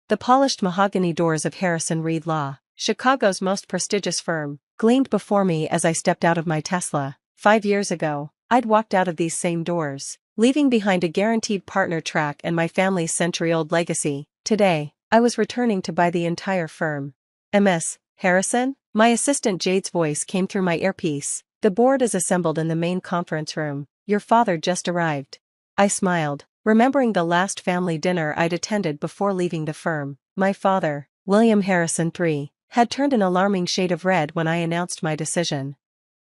The polished mahogany doors of Harrison Reed Law, Chicago's most prestigious firm, gleamed before me as I stepped out of my Tesla. 5 years ago, I'd walked out of these same doors, leaving behind a guaranteed partner track and my family's century-old legacy. Today, I was returning to buy the entire firm. Ms. Harrison? My assistant Jade's voice came through my earpiece. The board is assembled in the main conference room. Your father just arrived. I smiled, remembering the last family dinner I'd attended before leaving the firm. My father, William Harrison III, had turned an alarming shade of red when I announced my decision.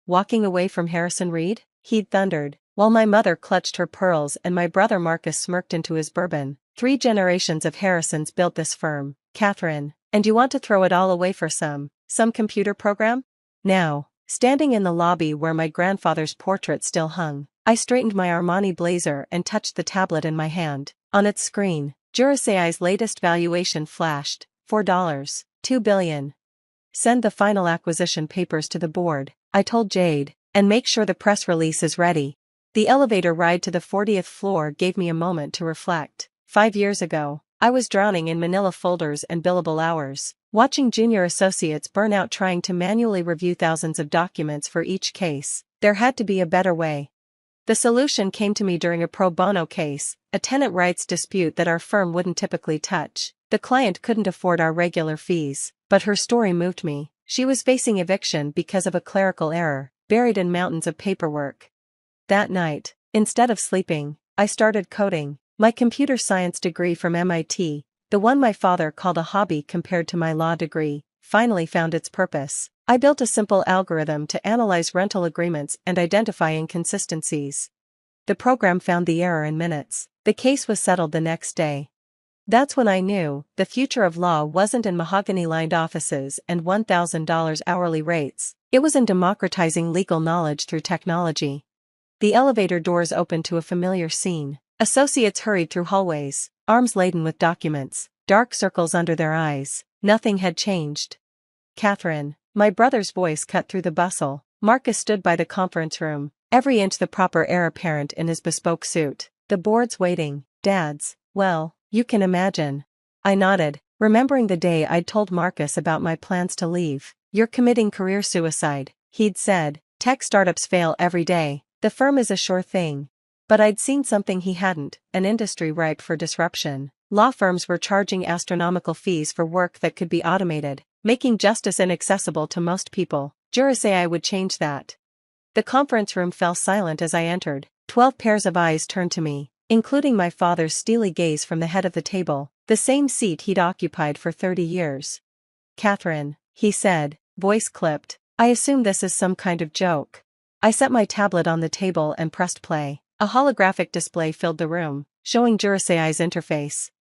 Walking away from Harrison Reed? He'd thundered, while my mother clutched her pearls and my brother Marcus smirked into his bourbon. 3 generations of Harrisons built this firm, Catherine, and you want to throw it all away for some computer program? Now, standing in the lobby where my grandfather's portrait still hung, I straightened my Armani blazer and touched the tablet in my hand. On its screen, Jurasai's latest valuation flashed, $4, $2 billion. Send the final acquisition papers to the board, I told Jade, and make sure the press release is ready. The elevator ride to the 40th floor gave me a moment to reflect. 5 years ago, I was drowning in manila folders and billable hours, watching junior associates burn out trying to manually review thousands of documents for each case. There had to be a better way. The solution came to me during a pro bono case, a tenant rights dispute that our firm wouldn't typically touch. The client couldn't afford our regular fees, but her story moved me. She was facing eviction because of a clerical error, buried in mountains of paperwork. That night, instead of sleeping, I started coding. My computer science degree from MIT, the one my father called a hobby compared to my law degree, finally found its purpose. I built a simple algorithm to analyze rental agreements and identify inconsistencies. The program found the error in minutes. The case was settled the next day. That's when I knew the future of law wasn't in mahogany-lined offices and $1,000 hourly rates. It was in democratizing legal knowledge through technology. The elevator doors opened to a familiar scene. Associates hurried through hallways, arms laden with documents, dark circles under their eyes. Nothing had changed. Catherine, my brother's voice cut through the bustle. Marcus stood by the conference room, every inch the proper heir apparent in his bespoke suit. The board's waiting. Dad's, well, you can imagine. I nodded, remembering the day I'd told Marcus about my plans to leave. You're committing career suicide, he'd said. Tech startups fail every day. The firm is a sure thing. But I'd seen something he hadn't, an industry ripe for disruption. Law firms were charging astronomical fees for work that could be automated, making justice inaccessible to most people. Jurasai would change that. The conference room fell silent as I entered. 12 pairs of eyes turned to me, including my father's steely gaze from the head of the table, the same seat he'd occupied for 30 years. Catherine, he said, voice clipped, I assume this is some kind of joke. I set my tablet on the table and pressed play. A holographic display filled the room, showing Jurasai's interface.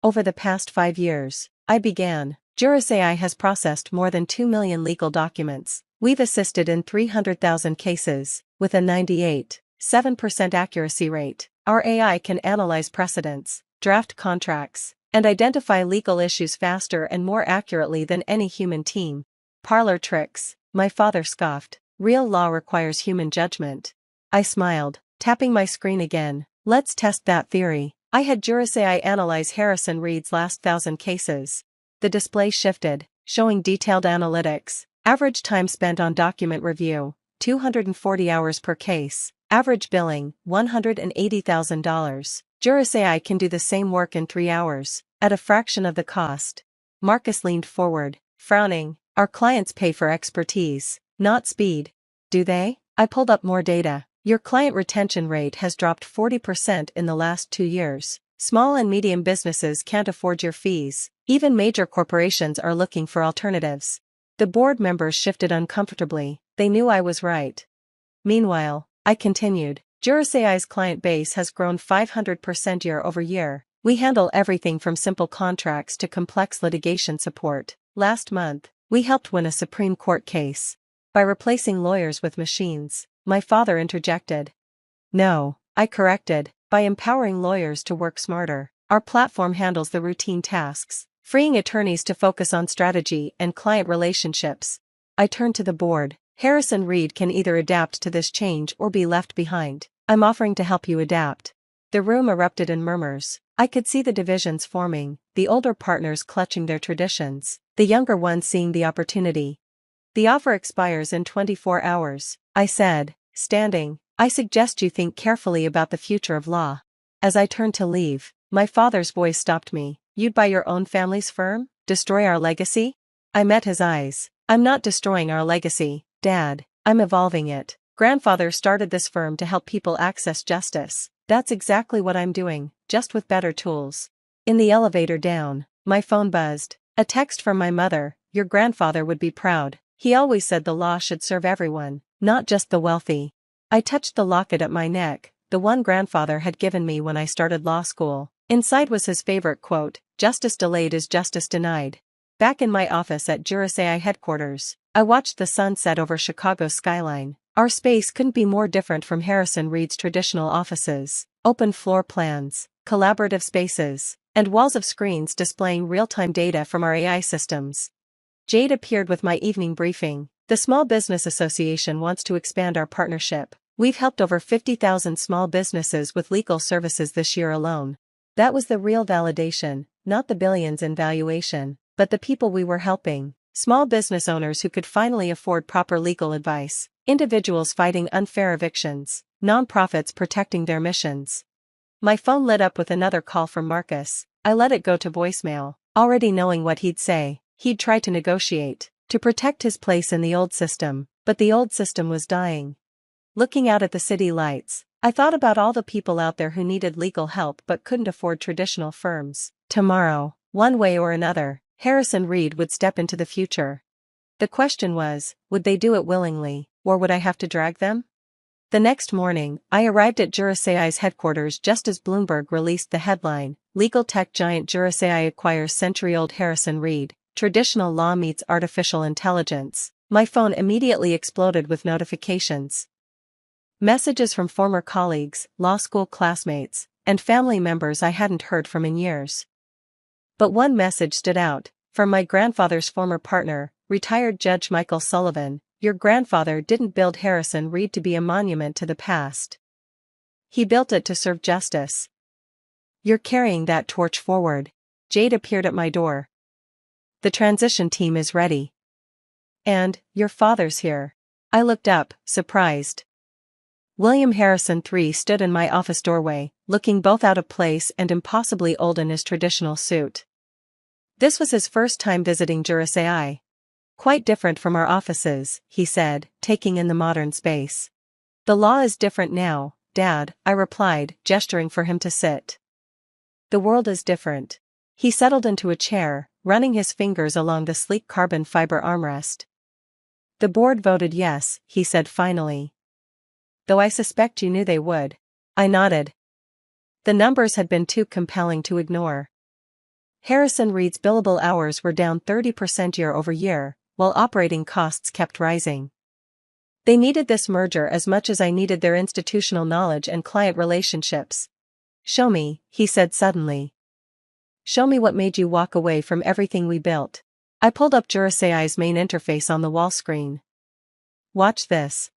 Over the past 5 years, I began. Jurasai has processed more than 2 million legal documents. We've assisted in 300,000 cases, with a 98.7% accuracy rate. Our AI can analyze precedents, draft contracts, and identify legal issues faster and more accurately than any human team. Parlor tricks, my father scoffed. Real law requires human judgment. I smiled, tapping my screen again. Let's test that theory. I had Jurasai analyze Harrison Reed's last 1,000 cases. The display shifted, showing detailed analytics. Average time spent on document review, 240 hours per case. Average billing, $180,000. Jurasai can do the same work in 3 hours, at a fraction of the cost. Marcus leaned forward, frowning. Our clients pay for expertise, not speed. Do they? I pulled up more data. Your client retention rate has dropped 40% in the last 2 years. Small and medium businesses can't afford your fees. Even major corporations are looking for alternatives. The board members shifted uncomfortably. They knew I was right. Meanwhile, I continued, Jurasai's client base has grown 500% year over year. We handle everything from simple contracts to complex litigation support. Last month, we helped win a Supreme Court case. By replacing lawyers with machines. My father interjected. No, I corrected, by empowering lawyers to work smarter. Our platform handles the routine tasks, freeing attorneys to focus on strategy and client relationships. I turned to the board. Harrison Reed can either adapt to this change or be left behind. I'm offering to help you adapt. The room erupted in murmurs. I could see the divisions forming, the older partners clutching their traditions, the younger ones seeing the opportunity. The offer expires in 24 hours, I said, standing. I suggest you think carefully about the future of law. As I turned to leave, my father's voice stopped me. You'd buy your own family's firm? Destroy our legacy? I met his eyes. I'm not destroying our legacy, Dad. I'm evolving it. Grandfather started this firm to help people access justice. That's exactly what I'm doing, just with better tools. In the elevator down, my phone buzzed. A text from my mother. Your grandfather would be proud. He always said the law should serve everyone, not just the wealthy. I touched the locket at my neck, the one grandfather had given me when I started law school. Inside was his favorite quote, "Justice delayed is justice denied." Back in my office at Jurasai headquarters, I watched the sun set over Chicago's skyline. Our space couldn't be more different from Harrison Reed's traditional offices. Open floor plans, collaborative spaces, and walls of screens displaying real-time data from our AI systems. Jade appeared with my evening briefing. The Small Business Association wants to expand our partnership. We've helped over 50,000 small businesses with legal services this year alone. That was the real validation, not the billions in valuation, but the people we were helping. Small business owners who could finally afford proper legal advice, individuals fighting unfair evictions, nonprofits protecting their missions. My phone lit up with another call from Marcus. I let it go to voicemail, already knowing what he'd say. He'd try to negotiate, to protect his place in the old system, but the old system was dying. Looking out at the city lights, I thought about all the people out there who needed legal help but couldn't afford traditional firms. Tomorrow, one way or another, Harrison Reed would step into the future. The question was, would they do it willingly, or would I have to drag them? The next morning, I arrived at Jurasai's headquarters just as Bloomberg released the headline, Legal tech giant Jurasai acquires century-old Harrison Reed, traditional law meets artificial intelligence. My phone immediately exploded with notifications. Messages from former colleagues, law school classmates, and family members I hadn't heard from in years. But one message stood out, from my grandfather's former partner, retired Judge Michael Sullivan. Your grandfather didn't build Harrison Reed to be a monument to the past. He built it to serve justice. You're carrying that torch forward. Jade appeared at my door. The transition team is ready. And, your father's here. I looked up, surprised. William Harrison III stood in my office doorway, looking both out of place and impossibly old in his traditional suit. This was his first time visiting Jurasai. Quite different from our offices, he said, taking in the modern space. The law is different now, Dad, I replied, gesturing for him to sit. The world is different. He settled into a chair, running his fingers along the sleek carbon fiber armrest. The board voted yes, he said finally. Though I suspect you knew they would. I nodded. The numbers had been too compelling to ignore. Harrison Reed's billable hours were down 30% year over year, while operating costs kept rising. They needed this merger as much as I needed their institutional knowledge and client relationships. Show me, he said suddenly. Show me what made you walk away from everything we built. I pulled up Jurasai's main interface on the wall screen. Watch this.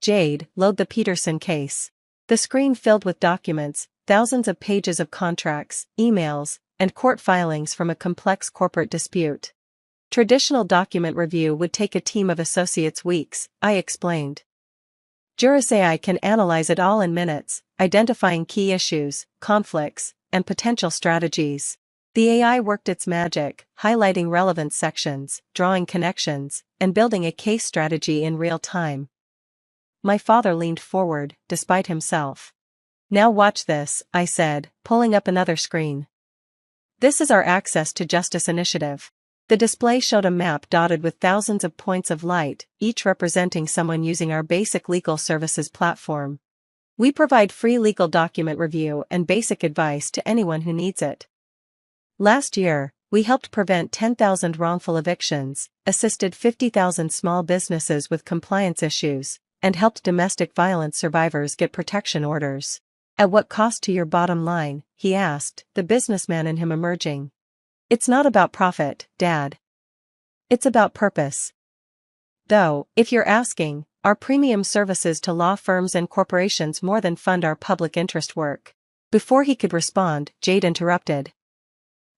Jade, load the Peterson case. The screen filled with documents, thousands of pages of contracts, emails, and court filings from a complex corporate dispute. Traditional document review would take a team of associates weeks, I explained. Jurasai can analyze it all in minutes, identifying key issues, conflicts, and potential strategies. The AI worked its magic, highlighting relevant sections, drawing connections, and building a case strategy in real time. My father leaned forward, despite himself. Now watch this, I said, pulling up another screen. This is our Access to Justice initiative. The display showed a map dotted with thousands of points of light, each representing someone using our basic legal services platform. We provide free legal document review and basic advice to anyone who needs it. Last year, we helped prevent 10,000 wrongful evictions, assisted 50,000 small businesses with compliance issues, and helped domestic violence survivors get protection orders. At what cost to your bottom line? He asked, the businessman in him emerging. It's not about profit, Dad. It's about purpose. Though, if you're asking, our premium services to law firms and corporations more than fund our public interest work. Before he could respond, Jade interrupted.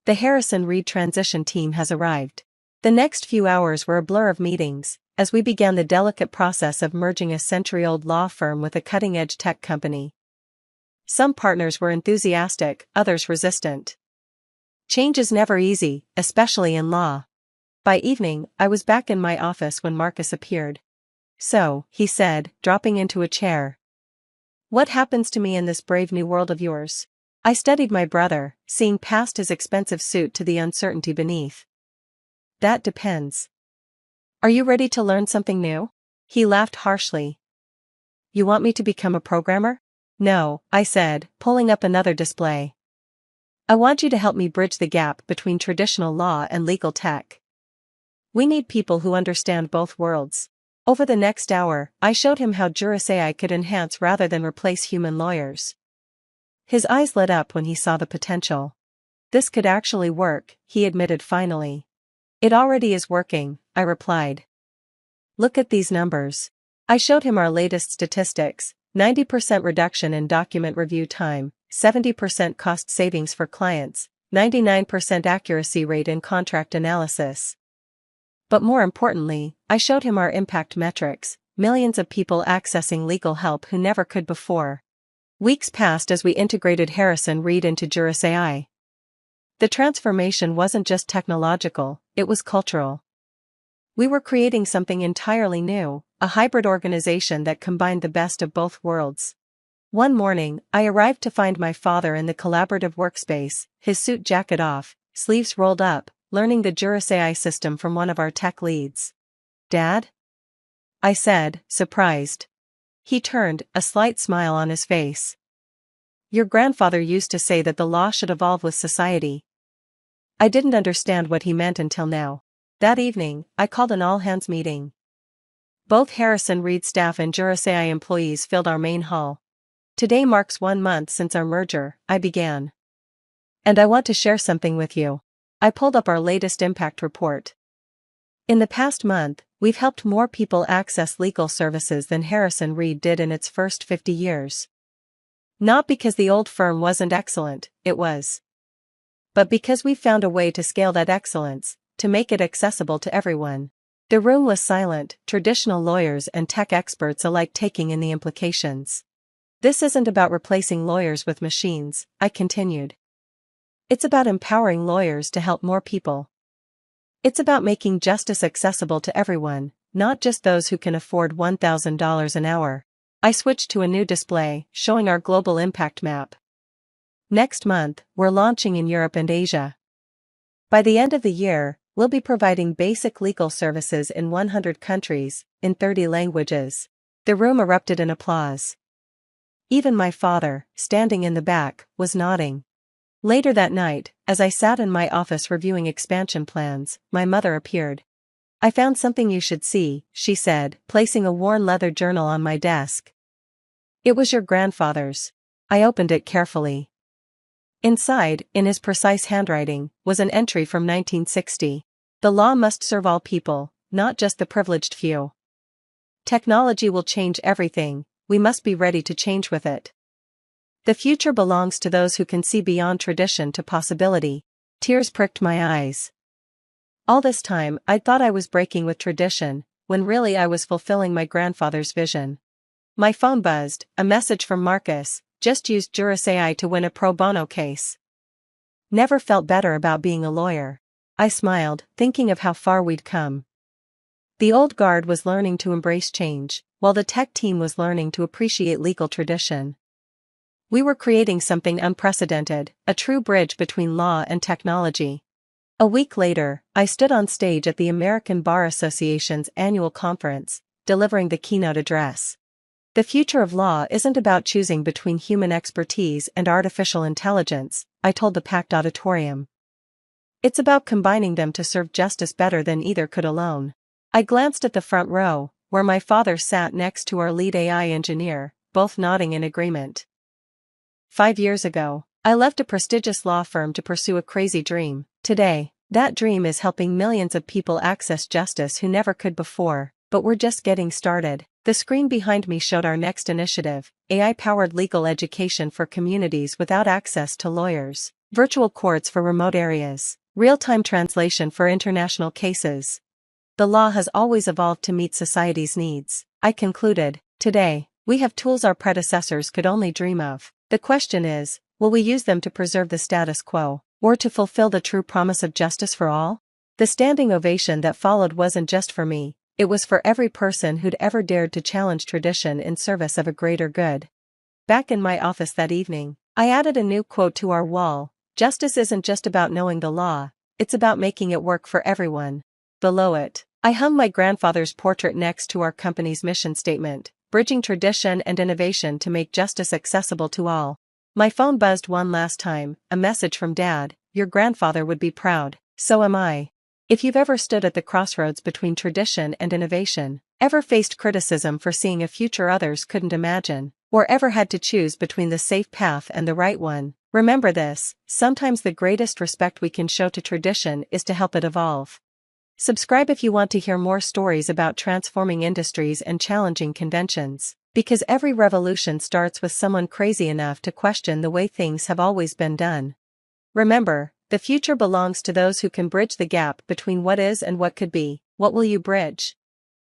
The Harrison Reed transition team has arrived. The next few hours were a blur of meetings, as we began the delicate process of merging a century-old law firm with a cutting-edge tech company. Some partners were enthusiastic, others resistant. Change is never easy, especially in law. By evening, I was back in my office when Marcus appeared. So, he said, dropping into a chair. What happens to me in this brave new world of yours? I studied my brother, seeing past his expensive suit to the uncertainty beneath. That depends. Are you ready to learn something new? He laughed harshly. You want me to become a programmer? No, I said, pulling up another display. I want you to help me bridge the gap between traditional law and legal tech. We need people who understand both worlds. Over the next hour, I showed him how Juris AI could enhance rather than replace human lawyers. His eyes lit up when he saw the potential. This could actually work, he admitted finally. It already is working, I replied. Look at these numbers. I showed him our latest statistics: 90% reduction in document review time, 70% cost savings for clients, 99% accuracy rate in contract analysis. But more importantly, I showed him our impact metrics: millions of people accessing legal help who never could before. Weeks passed as we integrated Harrison Reed into Juris AI. The transformation wasn't just technological, it was cultural. We were creating something entirely new, a hybrid organization that combined the best of both worlds. One morning, I arrived to find my father in the collaborative workspace, his suit jacket off, sleeves rolled up, learning the Juris AI system from one of our tech leads. Dad? I said, surprised. He turned, a slight smile on his face. Your grandfather used to say that the law should evolve with society. I didn't understand what he meant until now. That evening, I called an all-hands meeting. Both Harrison Reed staff and Juris AI employees filled our main hall. Today marks 1 month since our merger, I began. And I want to share something with you. I pulled up our latest impact report. In the past month, we've helped more people access legal services than Harrison Reed did in its first 50 years. Not because the old firm wasn't excellent, it was. But because we found a way to scale that excellence, to make it accessible to everyone. The room was silent, traditional lawyers and tech experts alike taking in the implications. This isn't about replacing lawyers with machines, I continued. It's about empowering lawyers to help more people. It's about making justice accessible to everyone, not just those who can afford $1,000 an hour. I switched to a new display, showing our global impact map. Next month, we're launching in Europe and Asia. By the end of the year, we'll be providing basic legal services in 100 countries, in 30 languages. The room erupted in applause. Even my father, standing in the back, was nodding. Later that night, as I sat in my office reviewing expansion plans, my mother appeared. I found something you should see, she said, placing a worn leather journal on my desk. It was your grandfather's. I opened it carefully. Inside, in his precise handwriting, was an entry from 1960. The law must serve all people, not just the privileged few. Technology will change everything, we must be ready to change with it. The future belongs to those who can see beyond tradition to possibility. Tears pricked my eyes. All this time, I'd thought I was breaking with tradition, when really I was fulfilling my grandfather's vision. My phone buzzed, a message from Marcus: just used Juris AI to win a pro bono case. Never felt better about being a lawyer. I smiled, thinking of how far we'd come. The old guard was learning to embrace change, while the tech team was learning to appreciate legal tradition. We were creating something unprecedented, a true bridge between law and technology. A week later, I stood on stage at the American Bar Association's annual conference, delivering the keynote address. The future of law isn't about choosing between human expertise and artificial intelligence, I told the packed auditorium. It's about combining them to serve justice better than either could alone. I glanced at the front row, where my father sat next to our lead AI engineer, both nodding in agreement. 5 years ago, I left a prestigious law firm to pursue a crazy dream. Today, that dream is helping millions of people access justice who never could before, but we're just getting started. The screen behind me showed our next initiative, AI-powered legal education for communities without access to lawyers, virtual courts for remote areas, real-time translation for international cases. The law has always evolved to meet society's needs, I concluded. Today, we have tools our predecessors could only dream of. The question is, will we use them to preserve the status quo, or to fulfill the true promise of justice for all? The standing ovation that followed wasn't just for me, it was for every person who'd ever dared to challenge tradition in service of a greater good. Back in my office that evening, I added a new quote to our wall: "Justice isn't just about knowing the law, it's about making it work for everyone." Below it, I hung my grandfather's portrait next to our company's mission statement, bridging tradition and innovation to make justice accessible to all. My phone buzzed one last time, a message from Dad: "Your grandfather would be proud, so am I." If you've ever stood at the crossroads between tradition and innovation, ever faced criticism for seeing a future others couldn't imagine, or ever had to choose between the safe path and the right one, remember this: sometimes the greatest respect we can show to tradition is to help it evolve. Subscribe if you want to hear more stories about transforming industries and challenging conventions, because every revolution starts with someone crazy enough to question the way things have always been done. Remember, the future belongs to those who can bridge the gap between what is and what could be. What will you bridge?